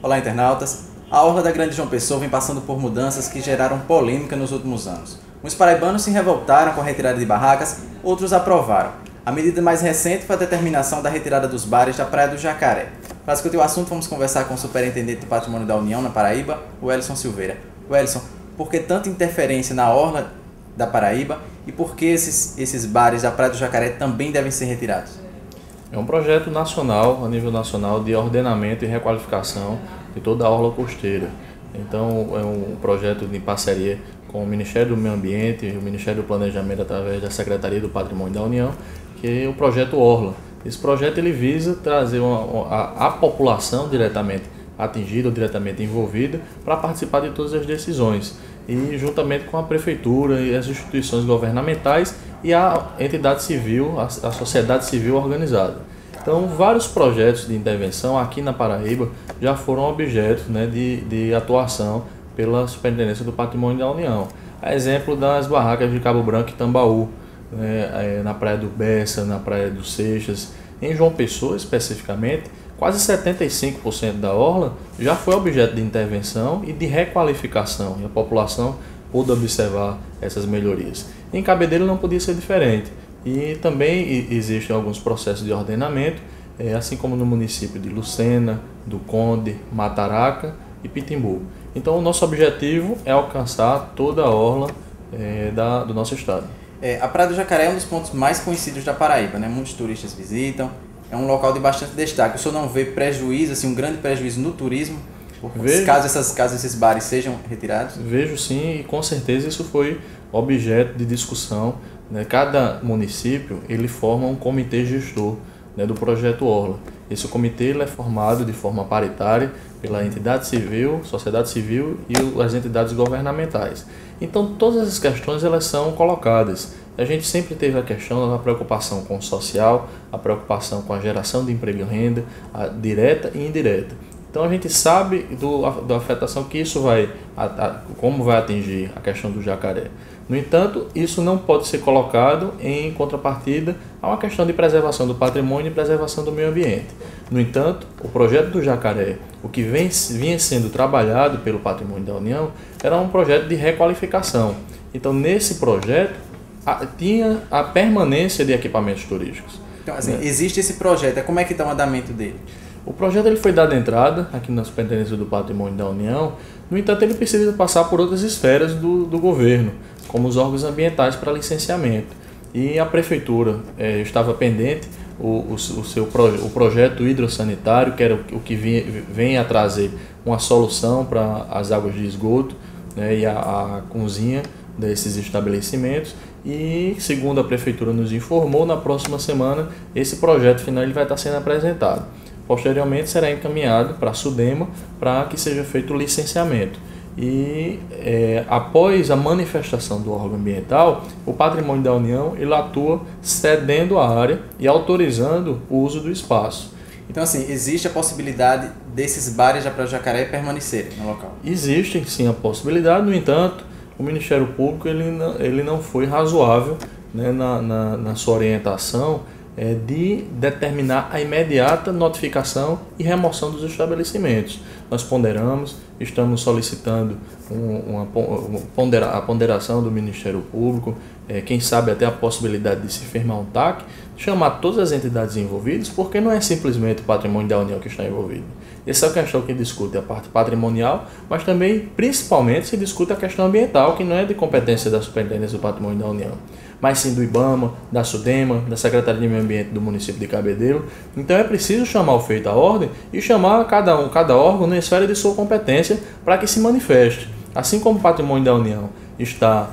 Olá, internautas. A orla da Grande João Pessoa vem passando por mudanças que geraram polêmica nos últimos anos. Uns paraibanos se revoltaram com a retirada de barracas, outros aprovaram. A medida mais recente foi a determinação da retirada dos bares da Praia do Jacaré. Para discutir o assunto, vamos conversar com o Superintendente do Patrimônio da União na Paraíba, o Welson Silveira. Welson, por que tanta interferência na orla da Paraíba e por que esses bares da Praia do Jacaré também devem ser retirados? É um projeto nacional, a nível nacional, de ordenamento e requalificação de toda a orla costeira. Então, é um projeto de parceria com o Ministério do Meio Ambiente e o Ministério do Planejamento através da Secretaria do Patrimônio da União, que é o projeto Orla. Esse projeto ele visa trazer a população diretamente atingida ou diretamente envolvida para participar de todas as decisões e juntamente com a Prefeitura e as instituições governamentais e a entidade civil, a sociedade civil organizada. Então, vários projetos de intervenção aqui na Paraíba já foram objeto, de atuação pela Superintendência do Patrimônio da União. A exemplo das barracas de Cabo Branco e Tambaú, na Praia do Bessa, na Praia do Seixas. Em João Pessoa, especificamente, quase 75% da orla já foi objeto de intervenção e de requalificação, e a população pôde observar essas melhorias. Em Cabedelo não podia ser diferente, e também existem alguns processos de ordenamento, assim como no município de Lucena, do Conde, Mataraca e Pitimbu. Então o nosso objetivo é alcançar toda a orla do nosso estado. A Praia do Jacaré é um dos pontos mais conhecidos da Paraíba, né? Muitos turistas visitam, é um local de bastante destaque. O senhor não vê prejuízo, assim, um grande prejuízo no turismo, caso esses bares sejam retirados? Vejo sim, e com certeza isso foi objeto de discussão, né? Cada município ele forma um comitê gestor, né, do projeto Orla. Esse comitê ele é formado de forma paritária pela entidade civil, sociedade civil e as entidades governamentais. Então todas essas questões elas são colocadas. A gente sempre teve a questão da preocupação com o social, a preocupação com a geração de emprego e renda, a direta e indireta. Então a gente sabe da afetação que isso como vai atingir a questão do jacaré. No entanto, isso não pode ser colocado em contrapartida a uma questão de preservação do patrimônio e preservação do meio ambiente. No entanto, o projeto do jacaré, o que vinha sendo trabalhado pelo Patrimônio da União, era um projeto de requalificação. Então, nesse projeto, tinha a permanência de equipamentos turísticos. Então, assim, existe esse projeto, como é que está o andamento dele? O projeto ele foi dado entrada aqui na Superintendência do Patrimônio da União, no entanto ele precisa passar por outras esferas do governo, como os órgãos ambientais para licenciamento. E a Prefeitura estava pendente o projeto hidrossanitário, que era o que vem a trazer uma solução para as águas de esgoto, né, e a cozinha desses estabelecimentos. E, segundo a Prefeitura nos informou, na próxima semana esse projeto final ele vai estar sendo apresentado. Posteriormente será encaminhado para a SUDEMA para que seja feito o licenciamento. E após a manifestação do órgão ambiental, o Patrimônio da União ele atua cedendo a área e autorizando o uso do espaço. Então, assim, existe a possibilidade desses bares da Praia do Jacaré permanecerem no local? Existe sim a possibilidade, no entanto, o Ministério Público ele não foi razoável, né, na sua orientação de determinar a imediata notificação e remoção dos estabelecimentos. Nós ponderamos, estamos solicitando a ponderação do Ministério Público, quem sabe até a possibilidade de se firmar um TAC, chamar todas as entidades envolvidas, porque não é simplesmente o Patrimônio da União que está envolvido. Essa é a questão que discute a parte patrimonial, mas também, principalmente, se discute a questão ambiental, que não é de competência da Superintendência do Patrimônio da União, mas sim do IBAMA, da SUDEMA, da Secretaria de Meio Ambiente do município de Cabedelo. Então é preciso chamar o feito à ordem e chamar cada órgão na esfera de sua competência para que se manifeste. Assim como o Patrimônio da União está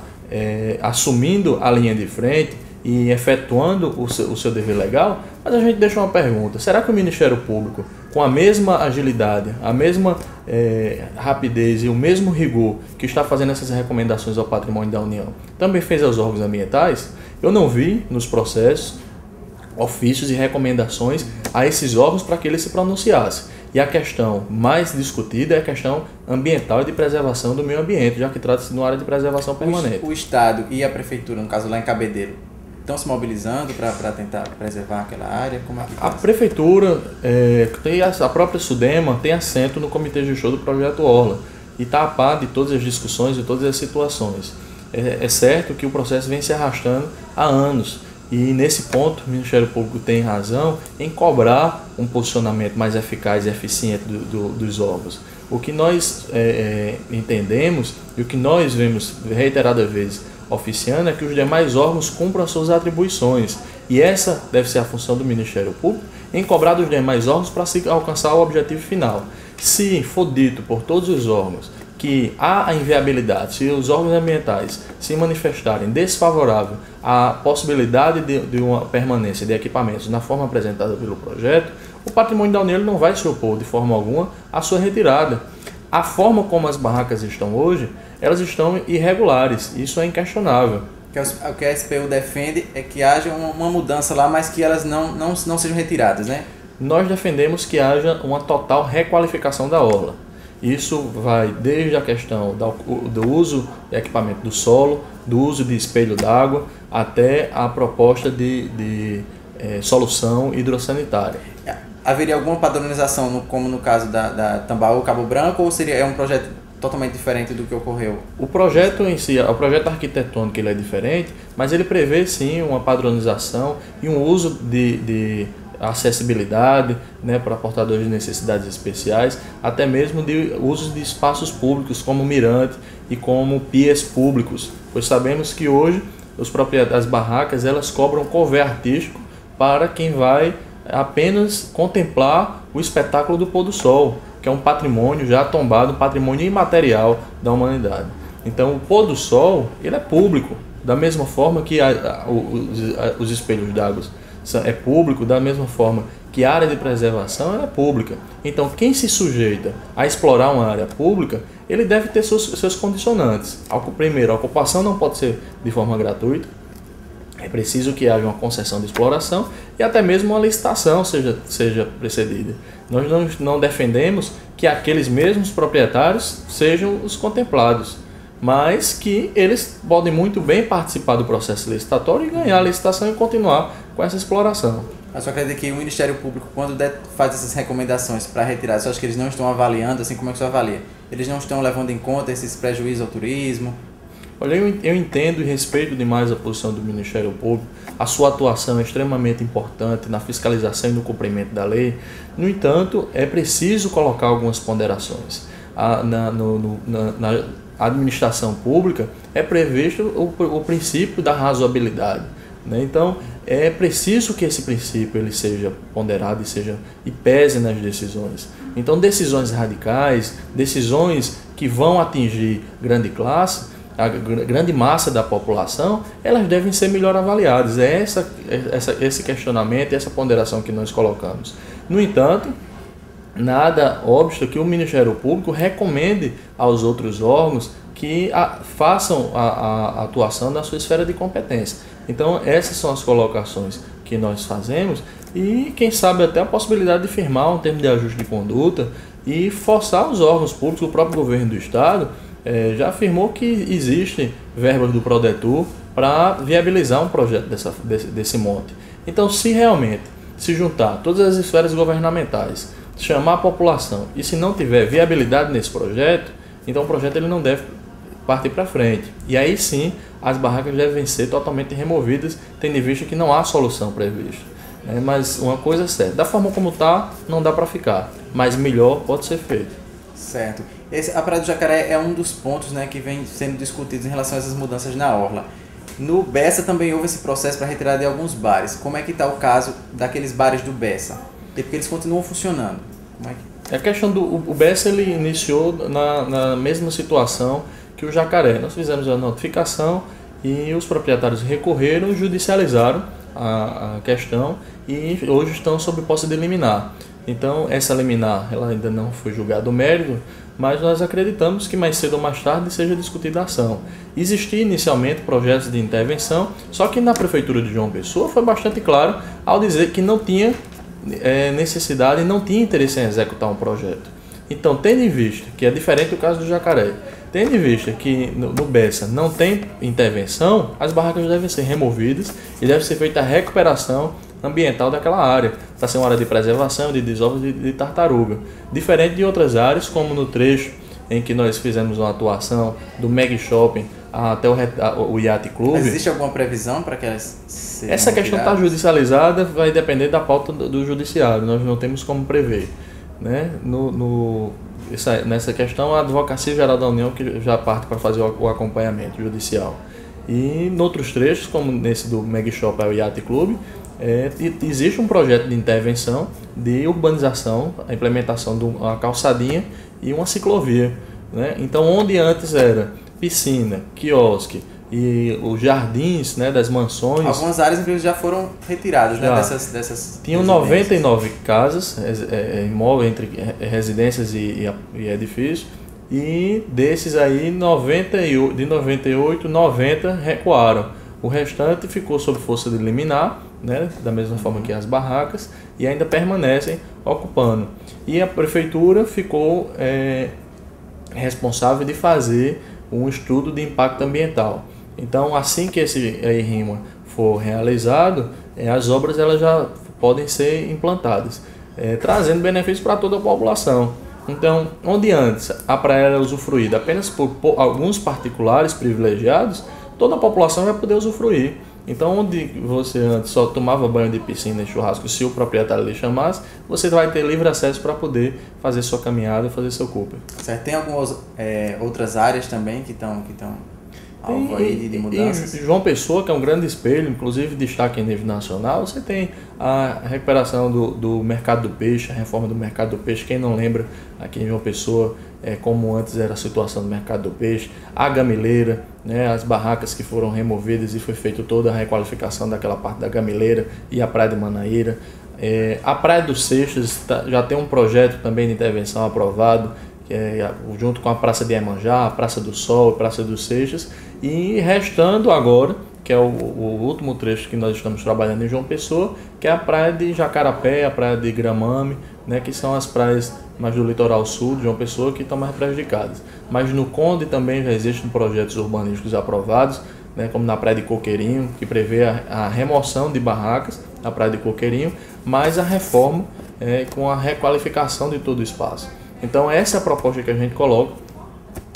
assumindo a linha de frente e efetuando o seu dever legal, mas a gente deixa uma pergunta: será que o Ministério Público, com a mesma agilidade, a mesma rapidez e o mesmo rigor que está fazendo essas recomendações ao Patrimônio da União, também fez aos órgãos ambientais? Eu não vi nos processos ofícios e recomendações a esses órgãos para que eles se pronunciassem. E a questão mais discutida é a questão ambiental e de preservação do meio ambiente, já que trata-se de uma área de preservação permanente. O Estado e a Prefeitura, no caso lá em Cabedelo, estão se mobilizando para tentar preservar aquela área? Como é que A prefeitura, a própria SUDEMA tem assento no Comitê Gestor do Projeto Orla e está a par de todas as discussões e todas as situações. É certo que o processo vem se arrastando há anos e nesse ponto o Ministério Público tem razão em cobrar um posicionamento mais eficaz e eficiente dos órgãos. O que nós entendemos e o que nós vemos reiteradas vezes oficiando é que os demais órgãos cumpram as suas atribuições e essa deve ser a função do Ministério Público em cobrar dos demais órgãos para se alcançar o objetivo final. Se for dito por todos os órgãos que há a inviabilidade, se os órgãos ambientais se manifestarem desfavorável à possibilidade de uma permanência de equipamentos na forma apresentada pelo projeto, o Patrimônio da União não vai se opor de forma alguma à sua retirada. A forma como as barracas estão hoje, elas estão irregulares, isso é inquestionável. O que a SPU defende é que haja uma mudança lá, mas que elas não sejam retiradas, né? Nós defendemos que haja uma total requalificação da orla. Isso vai desde a questão do uso de equipamento do solo, do uso de espelho d'água, até a proposta de solução hidrossanitária. Haveria alguma padronização, como no caso da Tambaú, Cabo Branco, ou é um projeto totalmente diferente do que ocorreu? O projeto em si, o projeto arquitetônico ele é diferente, mas ele prevê sim uma padronização e um uso de acessibilidade, né, para portadores de necessidades especiais, até mesmo de usos de espaços públicos como mirante e como piers públicos, pois sabemos que hoje as barracas elas cobram cover artístico para quem vai apenas contemplar o espetáculo do pôr do sol, que é um patrimônio já tombado, um patrimônio imaterial da humanidade. Então o pôr do sol ele é público, da mesma forma que os espelhos d'água é público, da mesma forma que a área de preservação é pública. Então quem se sujeita a explorar uma área pública, ele deve ter seus condicionantes. Primeiro, a ocupação não pode ser de forma gratuita, é preciso que haja uma concessão de exploração e até mesmo uma licitação seja precedida. Nós não defendemos que aqueles mesmos proprietários sejam os contemplados, mas que eles podem muito bem participar do processo licitatório e ganhar a licitação e continuar com essa exploração. Eu só acredito que o Ministério Público, quando faz essas recomendações para retirada, você acha que eles não estão avaliando, assim como é que você avalia? Eles não estão levando em conta esses prejuízos ao turismo? Olha, eu entendo e respeito demais a posição do Ministério Público, a sua atuação é extremamente importante na fiscalização e no cumprimento da lei. No entanto, é preciso colocar algumas ponderações. Na administração pública é previsto o princípio da razoabilidade, né? Então é preciso que esse princípio ele seja ponderado e pese nas decisões. Então decisões radicais, decisões que vão atingir grande classe, a grande massa da população, elas devem ser melhor avaliadas. É esse questionamento, essa ponderação que nós colocamos. No entanto, nada obsta que o Ministério Público recomende aos outros órgãos que façam a atuação na sua esfera de competência. Então, essas são as colocações que nós fazemos e, quem sabe, até a possibilidade de firmar um termo de ajuste de conduta e forçar os órgãos públicos, o próprio governo do Estado, já afirmou que existem verbas do Prodetur para viabilizar um projeto desse monte. Então, se realmente se juntar todas as esferas governamentais, chamar a população e se não tiver viabilidade nesse projeto, então o projeto ele não deve partir para frente. E aí sim, as barracas devem ser totalmente removidas, tendo em vista que não há solução prevista. Mas uma coisa é certa, da forma como está, não dá para ficar, mas melhor pode ser feito. Certo. A Praia do Jacaré é um dos pontos, né, que vem sendo discutidos em relação a essas mudanças na orla. No Bessa também houve esse processo para retirada de alguns bares. Como é que está o caso daqueles bares do Bessa? E porque eles continuam funcionando. Como é que... A questão o Bessa ele iniciou na mesma situação que o Jacaré. Nós fizemos a notificação e os proprietários recorreram e judicializaram a questão e hoje estão sob posse de liminar. Então essa liminar ela ainda não foi julgada o mérito, mas nós acreditamos que mais cedo ou mais tarde seja discutida a ação. Existia inicialmente projetos de intervenção, só que na Prefeitura de João Pessoa foi bastante claro ao dizer que não tinha necessidade e não tinha interesse em executar um projeto. Então, tendo em vista que é diferente do caso do Jacaré, Tendo em vista que no Bessa não tem intervenção, as barracas devem ser removidas e deve ser feita a recuperação ambiental daquela área, para ser uma área de preservação, de desova de tartaruga. Diferente de outras áreas, como no trecho em que nós fizemos uma atuação do Meg Shopping até o Yacht Club. Mas existe alguma previsão para que elas sejam Essa questão está judicializada, vai depender da pauta do judiciário, nós não temos como prever. Né? Nessa questão, a Advocacia Geral da União que já parte para fazer o acompanhamento judicial. E em outros trechos, como nesse do Meg Shop ao Yacht Club, existe um projeto de intervenção de urbanização, a implementação de uma calçadinha e uma ciclovia. Né? Então, onde antes era piscina, quiosque e os jardins, né, das mansões... Algumas áreas, inclusive, já foram retiradas, né, dessas tinham 99 casas, imóveis entre residências e edifícios, e desses aí, de 98, 90 recuaram. O restante ficou sob força de liminar, né, da mesma forma que as barracas, e ainda permanecem ocupando. E a prefeitura ficou responsável de fazer um estudo de impacto ambiental. Então, assim que esse RIMA for realizado, as obras elas já podem ser implantadas, trazendo benefícios para toda a população. Então, onde antes a praia era usufruída apenas por alguns particulares privilegiados, toda a população vai poder usufruir. Então, onde você antes só tomava banho de piscina e churrasco, se o proprietário lhe chamasse, você vai ter livre acesso para poder fazer sua caminhada, fazer seu Cooper. Certo. Tem algumas outras áreas também que estão alvo aí de mudanças? E João Pessoa, que é um grande espelho, inclusive destaque em nível nacional, você tem a recuperação do mercado do peixe, a reforma do mercado do peixe. Quem não lembra, aqui em João Pessoa, como antes era a situação do mercado do peixe, a gamileira, né, as barracas que foram removidas e foi feita toda a requalificação daquela parte da gamileira e a praia de Manaíra. A praia dos Seixas já tem um projeto também de intervenção aprovado, junto com a Praça de Iemanjá, a Praça do Sol, a Praça dos Seixas, e restando agora, que é o último trecho que nós estamos trabalhando em João Pessoa, que é a praia de Jacarapé, a praia de Gramame, né, que são as praias mais do litoral sul de João Pessoa que estão mais prejudicadas. Mas no Conde também já existem projetos urbanísticos aprovados, né, como na praia de Coqueirinho, que prevê a remoção de barracas na praia de Coqueirinho, mas a reforma com a requalificação de todo o espaço. Então essa é a proposta que a gente coloca,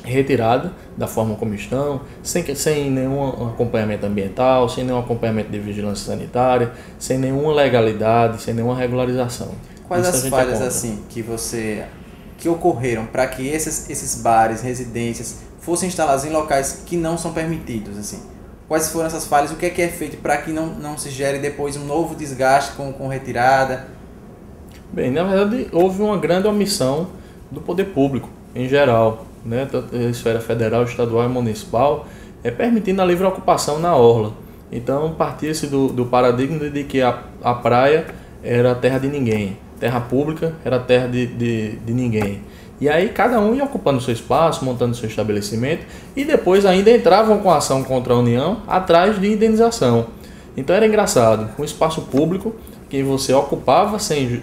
retirada da forma como estão, sem nenhum acompanhamento ambiental, sem nenhum acompanhamento de vigilância sanitária, sem nenhuma legalidade, sem nenhuma regularização. Quais as falhas assim que ocorreram para que esses bares, residências fossem instalados em locais que não são permitidos, assim? Quais foram essas falhas? O que é feito para que não se gere depois um novo desgaste com retirada? Bem, na verdade houve uma grande omissão do poder público em geral, né, tanto a esfera federal, estadual e municipal, permitindo a livre ocupação na orla. Então partia-se do paradigma de que a praia era terra de ninguém, terra pública era terra de ninguém. E aí cada um ia ocupando seu espaço, montando seu estabelecimento, e depois ainda entravam com ação contra a União atrás de indenização. Então era engraçado, um espaço público que você ocupava sem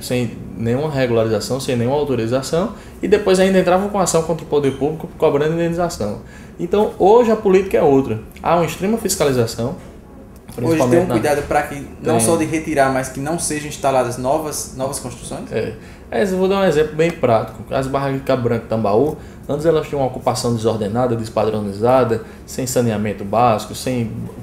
nenhuma regularização, sem nenhuma autorização, e depois ainda entrava com ação contra o poder público cobrando indenização. Então hoje a política é outra. Há uma extrema fiscalização. Hoje tem um cuidado para que não só de retirar, mas que não sejam instaladas novas construções? Eu vou dar um exemplo bem prático. As barracas de Cabo Branco e Tambaú, antes elas tinham uma ocupação desordenada, despadronizada, sem saneamento básico,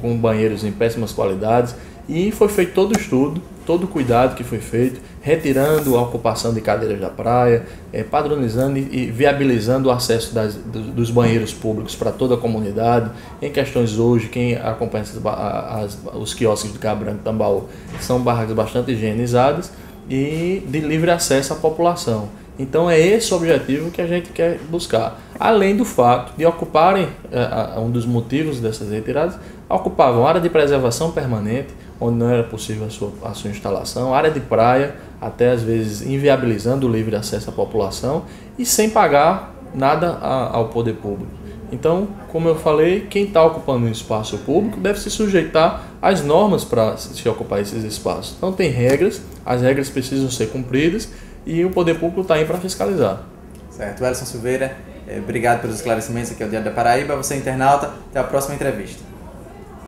com banheiros em péssimas qualidades, e foi feito todo o estudo, todo o cuidado que foi feito, retirando a ocupação de cadeiras da praia, padronizando e viabilizando o acesso dos banheiros públicos para toda a comunidade. Em questões hoje, quem acompanha os quiosques de Cabo Branco e Tambaú, são barracas bastante higienizadas e de livre acesso à população. Então é esse o objetivo que a gente quer buscar. Além do fato de ocuparem, um dos motivos dessas retiradas, ocupavam área de preservação permanente, onde não era possível a sua instalação, área de praia, até às vezes inviabilizando o livre acesso à população e sem pagar nada ao poder público. Então, como eu falei, quem está ocupando um espaço público deve se sujeitar às normas para se ocupar esses espaços. Então tem regras, as regras precisam ser cumpridas e o poder público está aí para fiscalizar. Certo. Welson Silveira, Obrigado pelos esclarecimentos aqui ao Diário da Paraíba. Você, internauta, até a próxima entrevista.